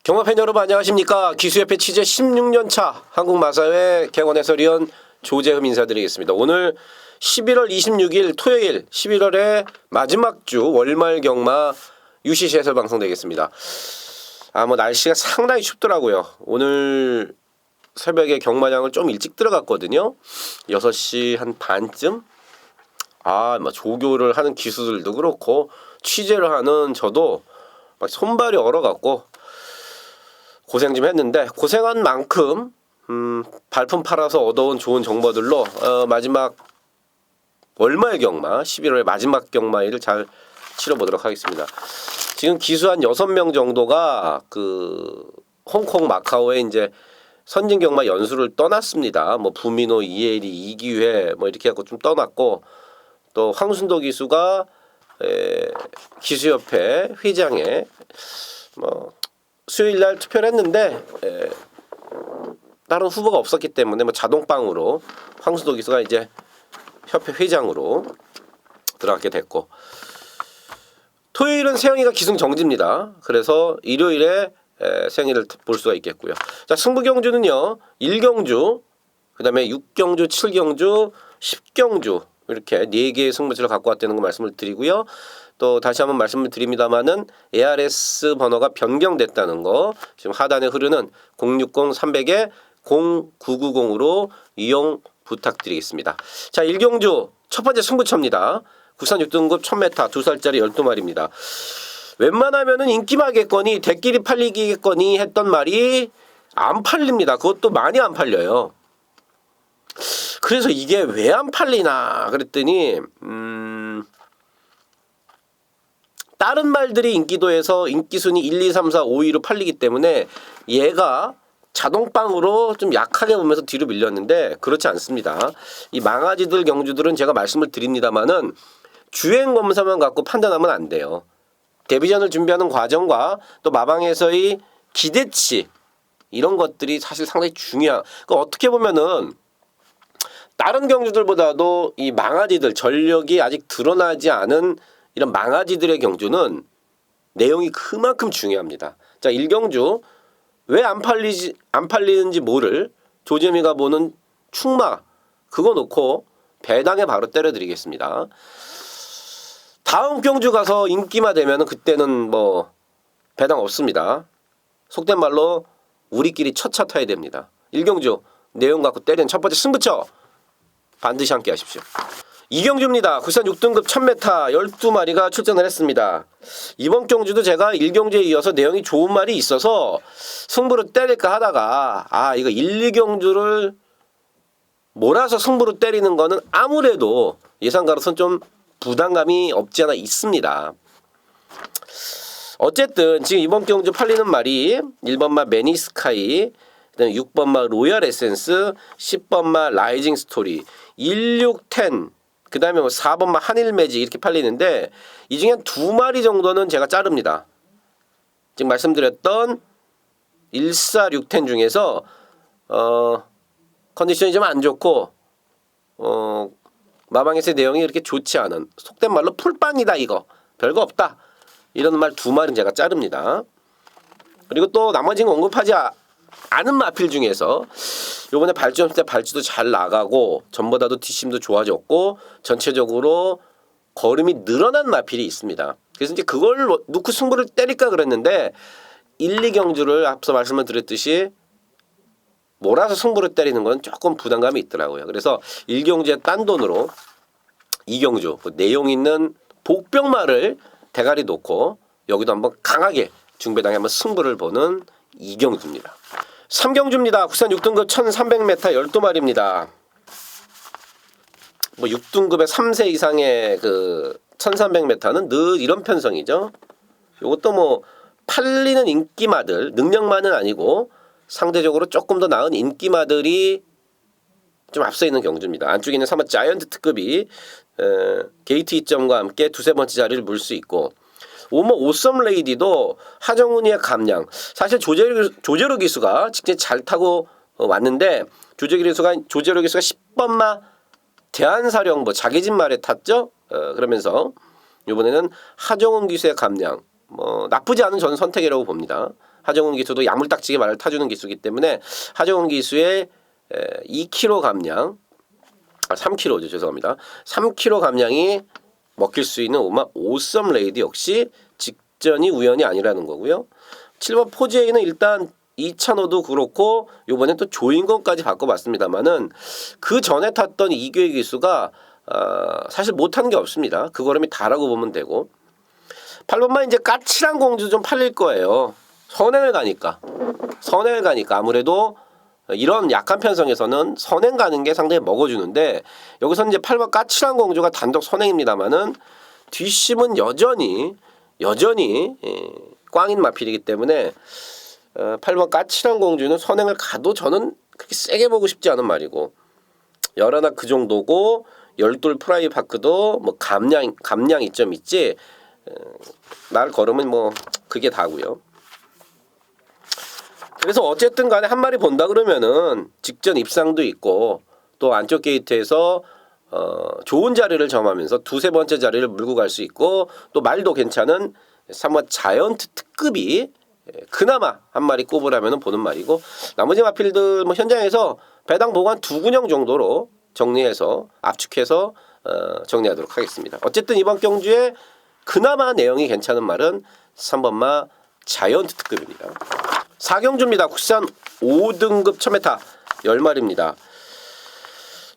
경마팬 여러분 안녕하십니까. 기수협회 취재 16년차 한국마사회 객원 해설위원 조재흠 인사드리겠습니다. 오늘 11월 26일 토요일 11월의 마지막 주 월말 경마 UCC 해설 방송 되겠습니다. 날씨가 상당히 춥더라고요. 오늘 새벽에 경마장을 좀 일찍 들어갔거든요. 6시 한 반쯤. 조교를 하는 기수들도 그렇고 취재를 하는 저도 막 손발이 얼어갖고 고생 좀 했는데, 고생한 만큼 발품 팔아서 얻어온 좋은 정보들로 마지막 월말 경마 11월의 마지막 경마일을 잘 치러보도록 하겠습니다. 지금 기수 한 6명 정도가 홍콩 마카오에 이제 선진 경마 연수를 떠났습니다. 부민호, 이혜리, 이기회 이렇게 해갖고 좀 떠났고, 또 황순도 기수가 기수협회 회장에 수요일 날 투표를 했는데 다른 후보가 없었기 때문에 자동빵으로 황순도 기수가 이제 협회 회장으로 들어가게 됐고, 토요일은 세영이가 기승정지입니다. 그래서 일요일에 세영이를 볼 수가 있겠고요. 자, 승부경주는요 1경주, 그 다음에 6경주, 7경주, 10경주 이렇게 4개의 승부지를 갖고 왔다는 거 말씀을 드리고요. 또 다시 한번 말씀을 드립니다만은 ARS 번호가 변경됐다는 거, 지금 하단에 흐르는 060-300에 0990으로 이용 부탁드리겠습니다. 자, 1경주 첫 번째 승부처입니다. 국산 6등급 1000m 2살짜리 12마리입니다. 웬만하면은 인기마겠거니 대끼리 팔리기겠거니 했던 말이 안 팔립니다. 그것도 많이 안 팔려요. 그래서 이게 왜 안 팔리나 그랬더니 다른 말들이 인기도에서 인기순위 1, 2, 3, 4, 5위로 팔리기 때문에 얘가 자동빵으로 좀 약하게 보면서 뒤로 밀렸는데, 그렇지 않습니다. 이 망아지들 경주들은 제가 말씀을 드립니다만은 주행 검사만 갖고 판단하면 안 돼요. 데뷔전을 준비하는 과정과 또 마방에서의 기대치, 이런 것들이 사실 상당히 중요한. 어떻게 보면은 다른 경주들보다도 이 망아지들, 전력이 아직 드러나지 않은 이런 망아지들의 경주는 내용이 그만큼 중요합니다. 자, 1경주 왜 안 팔리는지 모를 조재미가 보는 충마, 그거 놓고 배당에 바로 때려드리겠습니다. 다음 경주 가서 인기마 되면은 그때는 배당 없습니다. 속된 말로 우리끼리 첫차 타야 됩니다. 1경주 내용 갖고 때리는 첫 번째 승부처 반드시 함께 하십시오. 2경주입니다. 국산 6등급 1000m 12마리가 출전을 했습니다. 이번 경주도 제가 1경주에 이어서 내용이 좋은 말이 있어서 승부로 때릴까 하다가 이거 1, 2경주를 몰아서 승부로 때리는 거는 아무래도 예상가로서는 좀 부담감이 없지 않아 있습니다. 어쨌든 지금 이번 경주 팔리는 말이 1번마 매니스카이, 그다음에 6번마 로얄 에센스, 10번마 라이징 스토리, 16, 10, 그 다음에 4번마 한일 매직 이렇게 팔리는데, 이 중에 한 2마리 정도는 제가 자릅니다. 지금 말씀드렸던 14610 중에서 컨디션이 좀 안 좋고 마방에서의 내용이 그렇게 좋지 않은, 속된 말로 풀빵이다, 이거 별거 없다, 이런 말 2마리는 제가 자릅니다. 그리고 또 나머지는 언급하지 않은 마필 중에서 요번에 발주했을 때 발주도 잘 나가고 전보다도 뒷심도 좋아졌고 전체적으로 걸음이 늘어난 마필이 있습니다. 그래서 이제 그걸 놓고 승부를 때릴까 그랬는데 1, 2경주를 앞서 말씀을 드렸듯이 몰아서 승부를 때리는 건 조금 부담감이 있더라고요. 그래서 1경주에 딴 돈으로 2경주 내용 있는 복병마를 대가리 놓고 여기도 한번 강하게 중배당에 한번 승부를 보는 2경주입니다. 3경주입니다. 국산 6등급 1300m 12마리입니다. 6등급의 3세 이상의 1300m는 늘 이런 편성이죠. 이것도 팔리는 인기마들, 능력만은 아니고 상대적으로 조금 더 나은 인기마들이 좀 앞서 있는 경주입니다. 안쪽에 있는 3번 자이언트 특급이 게이트 2점과 함께 두세 번째 자리를 물 수 있고, 5번 오썸 레이디도 하정훈이의 감량, 사실 조재루 기수가 직접 잘 타고 왔는데 조재력 기수가 10번마 대한사령부 자기 집 말에 탔죠. 그러면서 이번에는 하정운 기수의 감량 나쁘지 않은 저는 선택이라고 봅니다. 하정운 기수도 야물딱지게 말을 타주는 기수이기 때문에 하정운 기수의 2kg 감량 3kg죠. 죄송합니다. 3kg 감량이 먹힐 수 있는 오썸 레이드 역시 직전이 우연이 아니라는 거고요. 7번 포지에이는 일단 이찬호도 그렇고 요번에 또 조인건까지 바꿔봤습니다만은 그 전에 탔던 이교의 기수가 사실 못한 게 없습니다. 그 걸음이 다라고 보면 되고 8번만 이제 까칠한 공주 좀 팔릴 거예요. 선행을 가니까 아무래도 이런 약한 편성에서는 선행 가는 게 상당히 먹어주는데 여기서 이제 8번 까칠한 공주가 단독 선행입니다만은 뒷심은 여전히 꽝인 마필이기 때문에 8번 까칠한 공주는 선행을 가도 저는 그렇게 세게 보고 싶지 않은 말이고 11 그 정도고 12 프라이 파크도 뭐 감량 이점 있지 날 걸으면 뭐 그게 다고요. 그래서 어쨌든 간에 한 마리 본다 그러면은 직전 입상도 있고 또 안쪽 게이트에서 좋은 자리를 점하면서 두세 번째 자리를 물고 갈 수 있고 또 말도 괜찮은 3번 자이언트 특급이 그나마 한 마리 꼽으라면 보는 말이고 나머지 마필들 뭐 현장에서 배당 보관 2군형 정도로 정리해서 압축해서 정리하도록 하겠습니다. 어쨌든 이번 경주에 그나마 내용이 괜찮은 말은 3번마 자이언트 특급입니다. 4경주입니다. 국산 5등급 1000m 10마리입니다.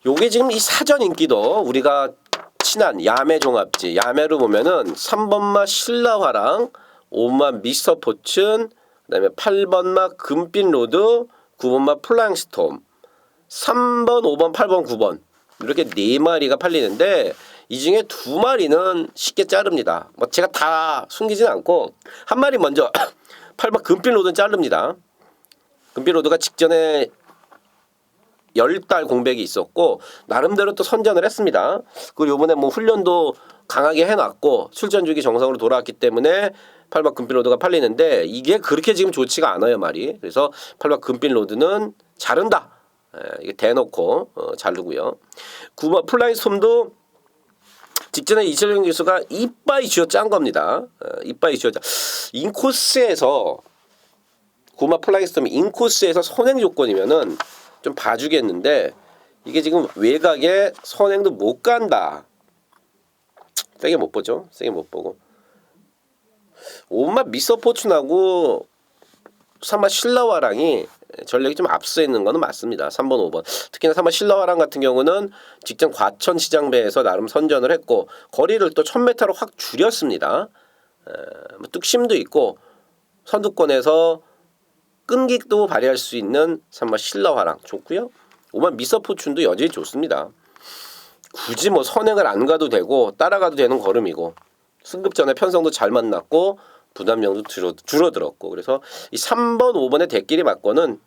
요게 지금 이 사전 인기도 우리가 친한 야매 종합지 야매로 보면은 3번마 신라화랑 5번마 미스터 포춘 그다음에 8번마 금빛 로드 9번마 플라잉 스톰 3번 5번 8번 9번 이렇게 4마리가 팔리는데 이 중에 2마리는 쉽게 자릅니다. 뭐 제가 다 숨기진 않고 한 마리 먼저 8번 금빛 로드는 자릅니다. 금빛 로드가 직전에 10달 공백이 있었고 나름대로 또 선전을 했습니다. 그리고 이번에 뭐 훈련도 강하게 해놨고 출전 주기 정상으로 돌아왔기 때문에 8박 금빛 로드가 팔리는데 이게 그렇게 지금 좋지가 않아요 말이. 그래서 8박 금빛 로드는 자른다. 이게 대놓고 자르고요. 9번 플라잉 솜도 직전에 이철경 교수가 이빠이 쥐어 짠 겁니다. 이빠이 쥐어 짠. 인코스에서 9번 플라잉 솜이 인코스에서 선행 조건이면은 좀 봐주겠는데 이게 지금 외곽에 선행도 못 간다. 세게 못 보죠. 세게 못 보고. 5번 미스터 포춘하고 3번 신라화랑이 전력이 좀 앞서 있는 거는 맞습니다. 3번 5번 특히나 3번 신라화랑 같은 경우는 직전 과천 시장배에서 나름 선전을 했고 거리를 또 1000m로 확 줄였습니다. 뚝심도 있고 선두권에서 끈기도 발휘할 수 있는 3번 신라화랑 좋고요. 5번 미스터 포춘도 여전히 좋습니다. 굳이 뭐 선행을 안 가도 되고 따라가도 되는 걸음이고 승급 전에 편성도 잘 만났고 부담량도 줄어들었고 그래서 이 3번 5번의 대끼리 맞고는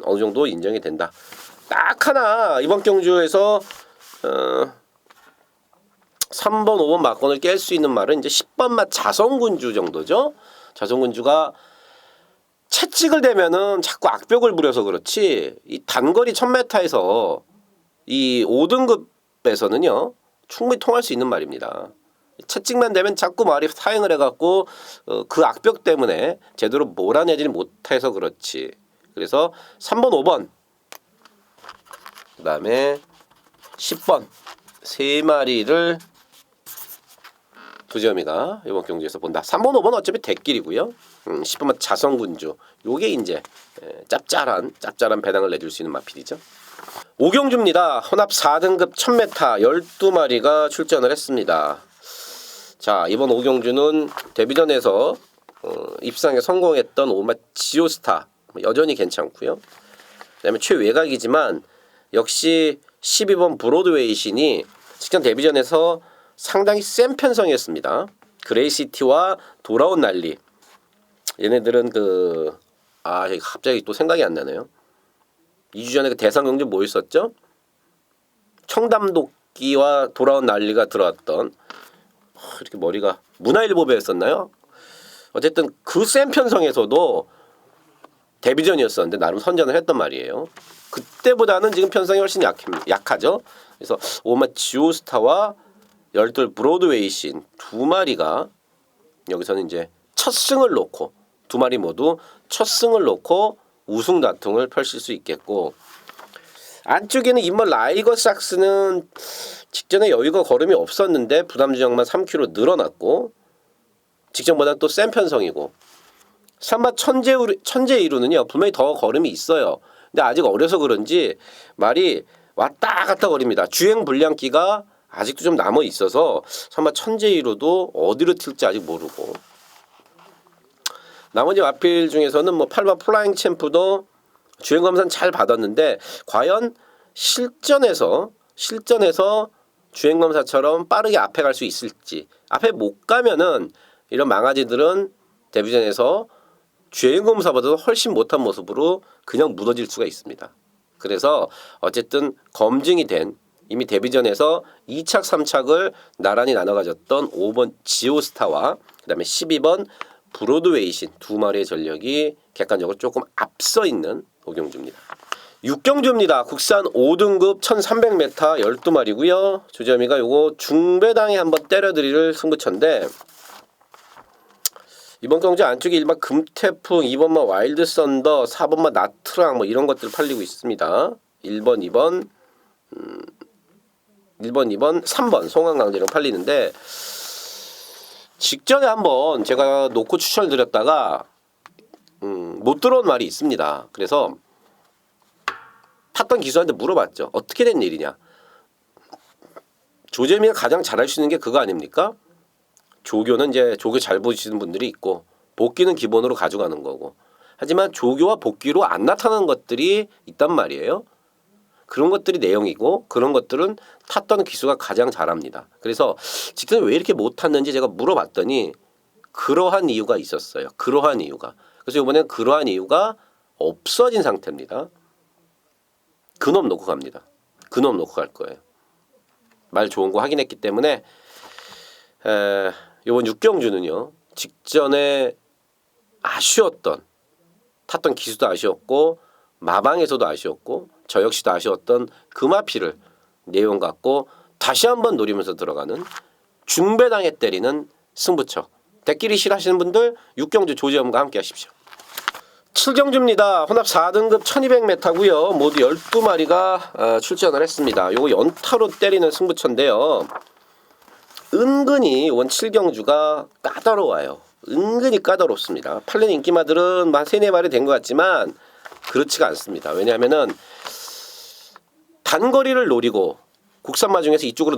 어느 정도 인정이 된다. 딱 하나 이번 경주에서 3번 5번 막건을 깰 수 있는 말은 이제 10번맛 자성군주 정도죠. 자성군주가 채찍을 대면은 자꾸 악벽을 부려서 그렇지 이 단거리 1000m에서 이 5등급에서는요 충분히 통할 수 있는 말입니다. 채찍만 되면 자꾸 말이 사행을 해갖고 그 악벽 때문에 제대로 몰아내질 못해서 그렇지. 그래서 3번 5번 그 다음에 10번 세 마리를 두점이가 이번 경주에서 본다. 3번 5번 어차피 대길이고요. 10번만 자성군주 요게 이제 짭짤한 배당을 내줄 수 있는 마필이죠. 5경주입니다. 혼합 4등급 1000m 12마리가 출전을 했습니다. 자 이번 5경주는 데뷔전에서 입상에 성공했던 5마 지오스타 여전히 괜찮고요. 그 다음에 최외곽이지만 역시 12번 브로드웨이 신이 직전 데뷔전에서 상당히 센 편성이었습니다. 그레이시티와 돌아온 난리 얘네들은 갑자기 또 생각이 안 나네요. 2주 전에 그 대상경주 뭐 있었죠? 청담도끼와 돌아온 난리가 들어왔던 이렇게 머리가 문화일보배였었나요? 어쨌든 그 센 편성에서도 데뷔전이었었는데 나름 선전을 했단 말이에요. 그때보다는 지금 편성이 훨씬 약하죠. 그래서 5마 지오스타와 열돌 브로드웨이 신 두 마리가 여기서는 이제 첫 승을 놓고 두 마리 모두 첫 승을 놓고 우승 다툼을 펼칠 수 있겠고, 안쪽에는 인멀 라이거 삭스는 직전에 여유가 걸음이 없었는데 부담 지역만 3km 늘어났고 직전보다 또 센 편성이고, 3마 천재이루는요 분명히 더 걸음이 있어요. 근데 아직 어려서 그런지 말이 왔다 갔다 거립니다. 주행 불량기가 아직도 좀 남아 있어서 3마 천재이루도 어디로 튈지 아직 모르고, 나머지 마필 중에서는 뭐 8마 플라잉 챔프도 주행 검사는 잘 받았는데 과연 실전에서 주행 검사처럼 빠르게 앞에 갈 수 있을지, 앞에 못 가면은 이런 망아지들은 데뷔전에서 주행 검사보다도 훨씬 못한 모습으로 그냥 무너질 수가 있습니다. 그래서 어쨌든 검증이 된 이미 데뷔전에서 2착 3착을 나란히 나눠 가졌던 5번 지오스타와 그다음에 12번 브로드웨이신 두 마리의 전력이 객관적으로 조금 앞서 있는 오경주입니다. 6경주입니다. 국산 5등급 1300m 12마리고요. 조점이가 요거 중배당에 한번 때려드릴 승부처인데, 이번 경주 안쪽에 1번 금태풍, 2번마 와일드 썬더, 4번마 나트랑 뭐 이런 것들 팔리고 있습니다. 1번, 2번, 3번 송강강제령 팔리는데, 직전에 한번 제가 놓고 추천을 드렸다가 못 들어온 말이 있습니다. 그래서 탔던 기수한테 물어봤죠. 어떻게 된 일이냐. 조재미가 가장 잘할 수 있는 게 그거 아닙니까? 조교는 이제 조교 잘 보시는 분들이 있고 복귀는 기본으로 가져가는 거고, 하지만 조교와 복귀로 안 나타나는 것들이 있단 말이에요. 그런 것들이 내용이고 그런 것들은 탔던 기수가 가장 잘합니다. 그래서 직전에 왜 이렇게 못 탔는지 제가 물어봤더니 그러한 이유가 있었어요. 그러한 이유가. 그래서 이번엔 그러한 이유가 없어진 상태입니다. 그놈 놓고 갑니다. 그놈 놓고 갈 거예요. 말 좋은 거 확인했기 때문에 이번 6경주는요. 직전에 아쉬웠던, 탔던 기수도 아쉬웠고 마방에서도 아쉬웠고 저 역시도 아쉬웠던 금화피를 내용 갖고 다시 한번 노리면서 들어가는 중배당에 때리는 승부처. 대끼리 싫어하시는 분들 6경주 조지엄과 함께 하십시오. 7경주입니다. 혼합 4등급 1200m고요. 모두 12마리가 출전을 했습니다. 요거 연타로 때리는 승부처인데요. 은근히 이번 7경주가 까다로워요. 은근히 까다롭습니다. 팔린 인기마들은 한 3-4마리 된 것 같지만 그렇지가 않습니다. 왜냐하면은 단거리를 노리고 국산마 중에서 이쪽으로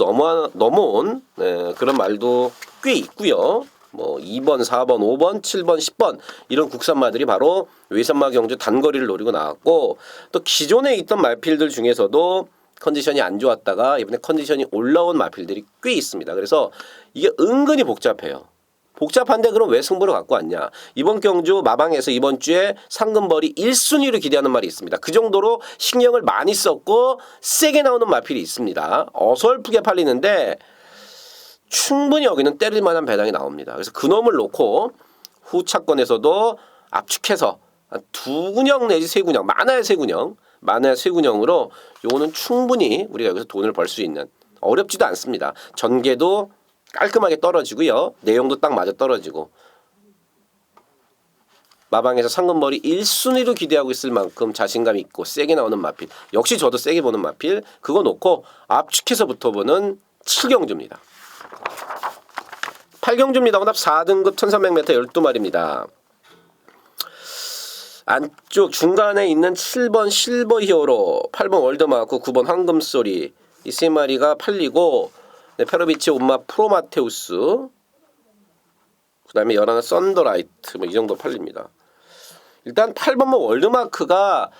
넘어온 그런 말도 꽤 있고요. 뭐 2번, 4번, 5번, 7번, 10번 이런 국산마들이 바로 외산마 경주 단거리를 노리고 나왔고, 또 기존에 있던 말필들 중에서도 컨디션이 안 좋았다가 이번에 컨디션이 올라온 마필들이 꽤 있습니다. 그래서 이게 은근히 복잡해요. 복잡한데 그럼 왜 승부를 갖고 왔냐. 이번 경주 마방에서 이번 주에 상금벌이 1순위로 기대하는 말이 있습니다. 그 정도로 신경을 많이 썼고 세게 나오는 마필이 있습니다. 어설프게 팔리는데 충분히 여기는 때릴 만한 배당이 나옵니다. 그래서 그놈을 놓고 후차권에서도 압축해서 한 2군형 내지 3군형, 많아야 3군형으로 요거는 충분히 우리가 여기서 돈을 벌 수 있는, 어렵지도 않습니다. 전개도 깔끔하게 떨어지고요. 내용도 딱 맞아 떨어지고, 마방에서 상금벌이 1순위로 기대하고 있을 만큼 자신감 있고 세게 나오는 마필, 역시 저도 세게 보는 마필, 그거 놓고 압축해서 붙어보는 7경주입니다. 8경주입니다. 혼합 4등급 1300m 12마리입니다. 안쪽 중간에 있는 7번 실버 히어로, 8번 월드마크, 9번 황금소리 이 3마리가 팔리고, 페로비치 옴마 프로마테우스, 그 다음에 11 썬더라이트 뭐 이 정도 팔립니다. 일단 8번 월드마크가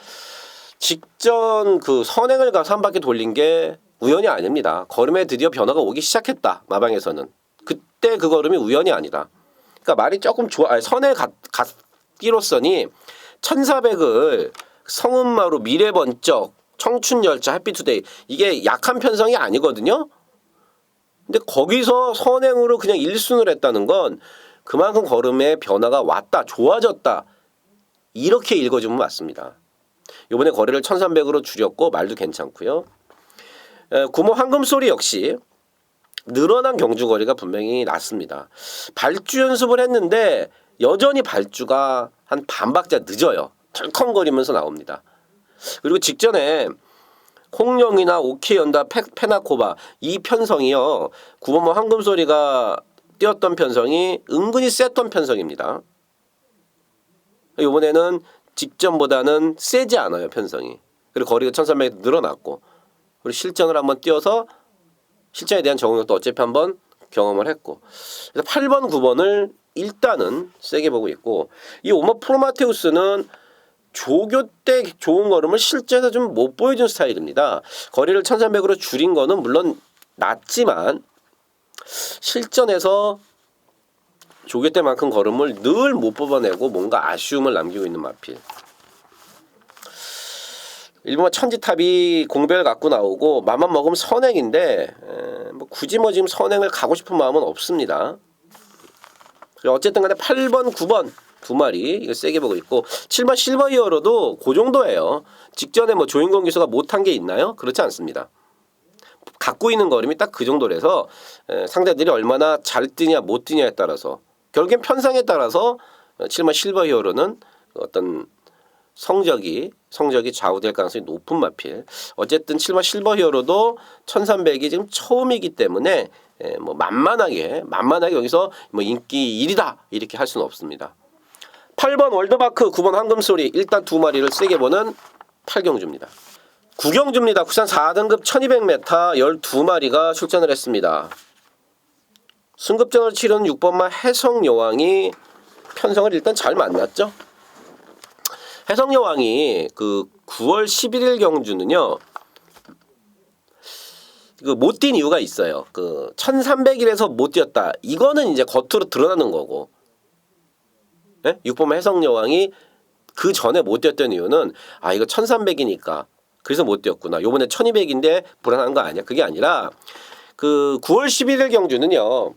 직전 그 선행을 가서 한 바퀴 돌린 게 우연이 아닙니다. 걸음에 드디어 변화가 오기 시작했다. 마방에서는. 그때 그 걸음이 우연이 아니다. 그러니까 말이 조금 선에 갔기로서니 1400을 성은마루, 미래번쩍, 청춘열차, 해피투데이 이게 약한 편성이 아니거든요. 근데 거기서 선행으로 그냥 1순을 했다는 건 그만큼 걸음의 변화가 왔다, 좋아졌다, 이렇게 읽어주면 맞습니다. 이번에 거리를 1300으로 줄였고 말도 괜찮고요. 구모 황금소리 역시 늘어난 경주거리가 분명히 났습니다. 발주 연습을 했는데 여전히 발주가 한 반박자 늦어요. 덜컹거리면서 나옵니다. 그리고 직전에 홍령이나 오케이 연다 페나코바 이 편성이요. 구모 황금소리가 뛰었던 편성이 은근히 셌던 편성입니다. 이번에는 직전보다는 세지 않아요. 편성이. 그리고 거리가 1300 늘어났고 그리고 실전을 한번 뛰어서 실전에 대한 적응력도 어차피 한번 경험을 했고 그래서 8번 9번을 일단은 세게 보고 있고 이 오머 프로마테우스는 조교 때 좋은 걸음을 실전에서 좀 못 보여준 스타일입니다. 거리를 1300으로 줄인 거는 물론 낮지만 실전에서 조교 때만큼 걸음을 늘 못 뽑아내고 뭔가 아쉬움을 남기고 있는 마필. 일본은 천지탑이 공별 갖고 나오고 맘만 먹으면 선행인데 뭐 굳이 뭐 지금 선행을 가고 싶은 마음은 없습니다. 어쨌든 간에 8번 9번 두 마리 이거 세게 보고 있고 7번 실버 히어로도 그 정도예요. 직전에 뭐 조인권 기수가 못한 게 있나요? 그렇지 않습니다. 갖고 있는 걸음이 딱 그 정도라서 상대들이 얼마나 잘 뛰냐 못 뛰냐에 따라서 결국엔 편성에 따라서 7번 실버 히어로는 어떤 성적이 좌우될 가능성이 높은 마필. 어쨌든 7번 실버 히어로도 1300이 지금 처음이기 때문에 뭐 만만하게 여기서 뭐 인기 1위다 이렇게 할 수는 없습니다. 8번 월드마크 9번 황금소리 일단 두 마리를 세게 보는 8경주입니다. 9경주입니다. 국산 4등급 1200m 12마리가 출전을 했습니다. 승급전을 치른 6번마 해성여왕이 편성을 일단 잘 만났죠. 해성여왕이 그 9월 11일 경주는요. 그 못 뛴 이유가 있어요. 그 1300일에서 못 뛰었다. 이거는 이제 겉으로 드러나는 거고. 네? 6번마 해성여왕이 그 전에 못 뛰었던 이유는 아 이거 1300이니까 그래서 못 뛰었구나. 요번에 1200인데 불안한 거 아니야? 그게 아니라 그 9월 11일 경주는요.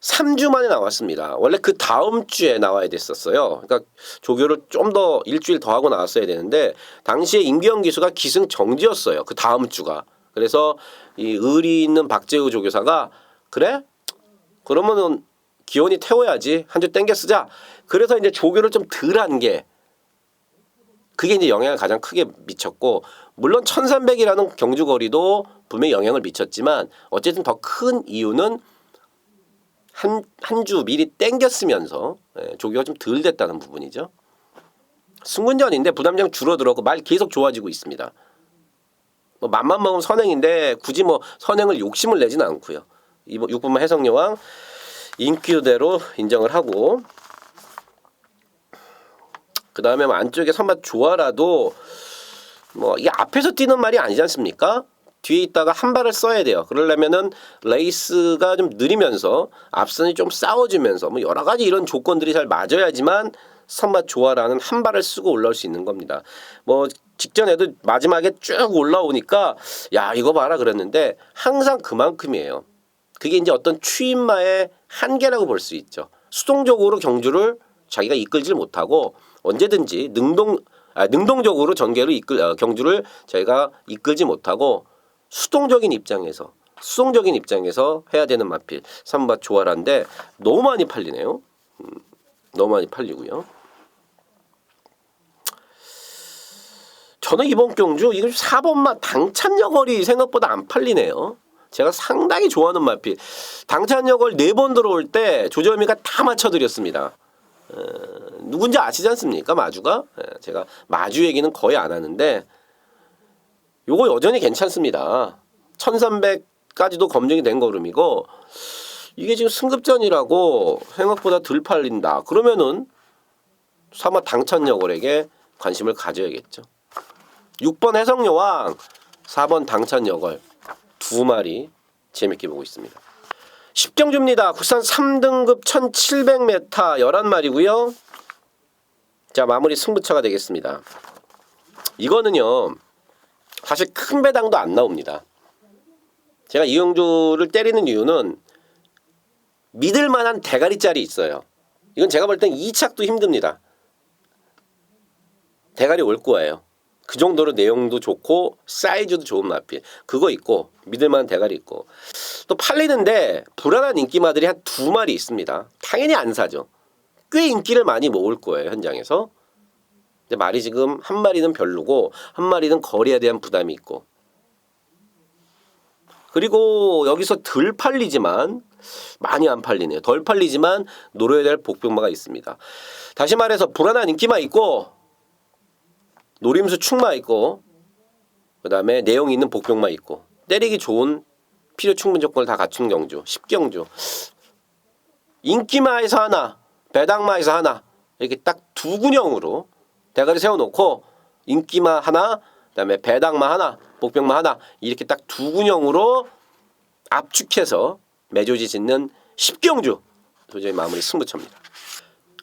3주 만에 나왔습니다. 원래 그 다음 주에 나와야 됐었어요. 그러니까 조교를 좀 더 일주일 더 하고 나왔어야 되는데 당시에 임기영 기수가 기승 정지였어요. 그 다음 주가. 그래서 이 의리 있는 박재우 조교사가 그래? 그러면은 기원이 태워야지. 한 주 땡겨 쓰자. 그래서 이제 조교를 좀 덜 한 게 그게 이제 영향을 가장 크게 미쳤고 물론 1300이라는 경주거리도 분명히 영향을 미쳤지만 어쨌든 더 큰 이유는 한 주 미리 땡겼으면서 조교가 좀 덜 됐다는 부분이죠. 승군전인데 부담장 줄어들었고 말 계속 좋아지고 있습니다. 뭐 맘만 먹으면 선행인데 굳이 뭐 선행을 욕심을 내지는 않고요. 6번만 해성여왕 인기대로 인정을 하고 그 다음에 안쪽에 선발 좋아라도 뭐 이게 앞에서 뛰는 말이 아니지 않습니까? 뒤에 있다가 한 발을 써야 돼요. 그러려면은 레이스가 좀 느리면서 앞선이 좀 싸워주면서 뭐 여러 가지 이런 조건들이 잘 맞아야지만 선발 좋아라는 한 발을 쓰고 올라올 수 있는 겁니다. 뭐 직전에도 마지막에 쭉 올라오니까 야 이거 봐라 그랬는데 항상 그만큼이에요. 그게 이제 어떤 추임마의 한계라고 볼 수 있죠. 수동적으로 경주를 자기가 이끌질 못하고 언제든지 능동적으로 전개를 경주를 저희가 이끌지 못하고 수동적인 입장에서 해야 되는 마필 3번 조아라인데 너무 많이 팔리네요. 너무 많이 팔리고요. 저는 이번 경주 이거 4번마 당찬여걸이 생각보다 안 팔리네요. 제가 상당히 좋아하는 마필. 당찬여걸 4번 들어올 때 조절미가 다 맞춰드렸습니다. 누군지 아시지 않습니까? 마주가? 제가 마주 얘기는 거의 안 하는데 요거 여전히 괜찮습니다. 1300까지도 검증이 된 걸음이고 이게 지금 승급전이라고 생각보다 덜 팔린다. 그러면은 사마 당찬여걸에게 관심을 가져야겠죠. 6번 해성여왕 4번 당찬여걸 두 마리 재밌게 보고 있습니다. 10경주입니다. 국산 3등급 1700m 11마리고요. 자 마무리 승부처가 되겠습니다. 이거는요. 사실 큰 배당도 안 나옵니다. 제가 이 경주를 때리는 이유는 믿을 만한 대가리짜리 있어요. 이건 제가 볼 땐 2착도 힘듭니다. 대가리 올 거예요. 그 정도로 내용도 좋고 사이즈도 좋은 마필 그거 있고 믿을만한 대가리 있고 또 팔리는데 불안한 인기마들이 한 2마리 있습니다. 당연히 안 사죠. 꽤 인기를 많이 모을 거예요 현장에서. 근데 말이 지금 한 마리는 별로고 한 마리는 거리에 대한 부담이 있고 그리고 여기서 덜 팔리지만 많이 안 팔리네요. 덜 팔리지만 노려야 될 복병마가 있습니다. 다시 말해서 불안한 인기만 있고 노림수 축마 있고 그 다음에 내용이 있는 복병마 있고 때리기 좋은 필요 충분 조건을 다 갖춘 경주 10경주 인기마에서 하나 배당마에서 하나 이렇게 딱 2군형으로 대가리 세워놓고 인기마 하나 그 다음에 배당마 하나 복병마 하나 이렇게 딱 2군형으로 압축해서 매조지 짓는 10경주 도저히 마무리 승부처입니다.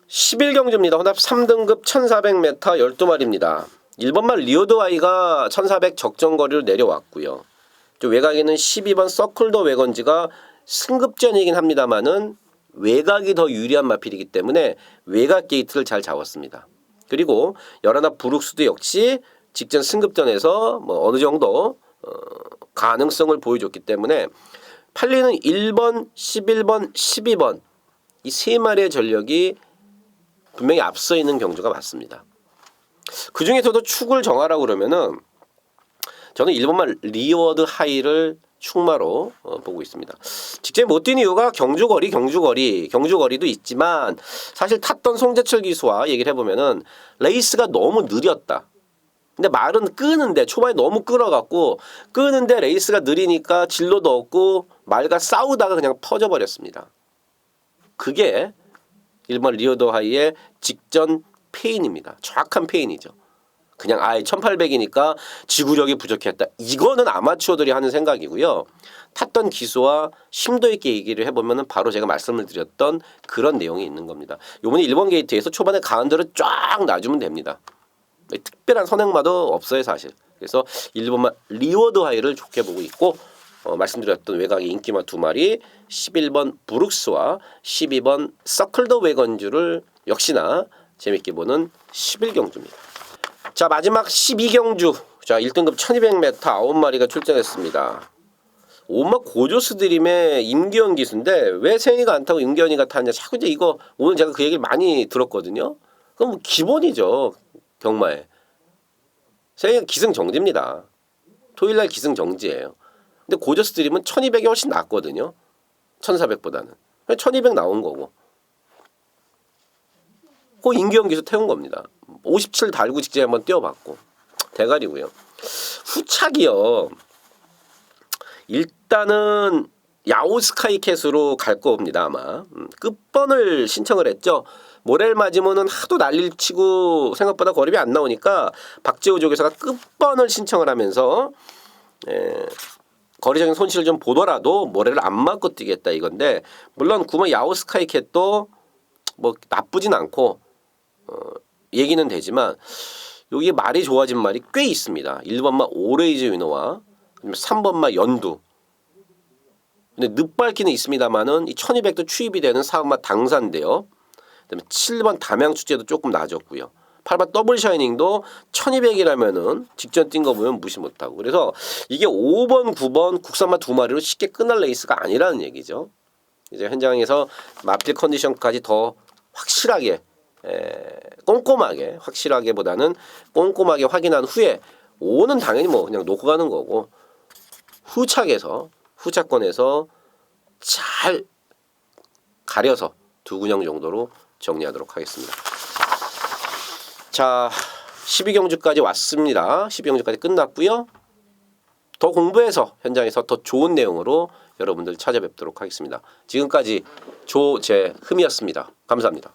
11경주입니다. 혼합 3등급 1400m 12마리입니다. 1번말 리오드아이가 1400 적정거리로 내려왔고요. 외곽에는 12번 서클더 외건지가 승급전이긴 합니다만은 외곽이 더 유리한 마필이기 때문에 외곽 게이트를 잘 잡았습니다. 그리고 열하나 브룩스도 역시 직전 승급전에서 뭐 어느 정도 가능성을 보여줬기 때문에 팔리는 1번, 11번, 12번 이 3마리의 전력이 분명히 앞서 있는 경주가 맞습니다. 그 중에서도 축을 정하라고 그러면은 저는 1번만 리워드 하이를 축마로 보고 있습니다. 직접 못 뛴 이유가 경주거리도 있지만 사실 탔던 송재철 기수와 얘기를 해보면은 레이스가 너무 느렸다. 근데 말은 끄는데 초반에 너무 끌어갖고 끄는데 레이스가 느리니까 진로도 없고 말과 싸우다가 그냥 퍼져버렸습니다. 그게 1번 리오드 하이의 직전 페인입니다. 정확한 페인이죠. 그냥 아예 1800이니까 지구력이 부족했다. 이거는 아마추어들이 하는 생각이고요. 탔던 기수와 심도 있게 얘기를 해보면 바로 제가 말씀을 드렸던 그런 내용이 있는 겁니다. 요번에 1번 게이트에서 초반에 가운데로 쫙 놔주면 됩니다. 특별한 선행마도 없어요 사실. 그래서 1번만 리워드 하이를 좋게 보고 있고 말씀드렸던 외곽의 인기마 2마리 11번 브룩스와 12번 서클더 외건주를 역시나 재밌게 보는 11경주입니다. 자 마지막 12경주 자 1등급 1200m 9마리가 출전했습니다. 오마 고조스 드림의 임기현 기수인데 왜 세영이가 안 타고 임기현이가 타냐 자꾸 이제 이거 오늘 제가 그 얘기를 많이 들었거든요. 그럼 뭐 기본이죠 경마에. 세영이가 기승정지입니다. 토요일날 기승정지예요. 근데 고조스 드림은 1200이 훨씬 낫거든요. 1400보다는. 1200 나온 거고. 그 임기현 기수 태운 겁니다. 57 달고 직전에 한번 뛰어봤고 대가리고요. 후착이요. 일단은 야오스카이캣으로 갈 겁니다 아마. 끝번을 신청을 했죠. 모렐 맞으면은 하도 난리를 치고 생각보다 거리비 안 나오니까 박재호 조교사가 끝번을 신청을 하면서 거리적인 손실을 좀 보더라도 모렐을 안 맞고 뛰겠다 이건데 물론 9번 야오스카이캣도 뭐 나쁘진 않고 얘기는 되지만 여기 말이 좋아진 말이 꽤 있습니다. 1번마 오레이즈 위너와 3번마 연두. 근데 늪밟기는 있습니다만은 이 1200도 추입이 되는 4번마 당산대요. 그다음에 7번 담양 축제도 조금 나아졌고요. 8번 더블 샤이닝도 1200이라면은 직전 뛴 거 보면 무시 못하고. 그래서 이게 5번, 9번 국산마 2마리로 쉽게 끝날 레이스가 아니라는 얘기죠. 이제 현장에서 마필 컨디션까지 더 확실하게 꼼꼼하게 확실하게보다는 꼼꼼하게 확인한 후에 5는 당연히 뭐 그냥 놓고 가는 거고 후차권에서 잘 가려서 2군형 정도로 정리하도록 하겠습니다. 자 12경주까지 왔습니다. 12경주까지 끝났고요. 더 공부해서 현장에서 더 좋은 내용으로 여러분들 찾아뵙도록 하겠습니다. 지금까지 조재흠이었습니다. 감사합니다.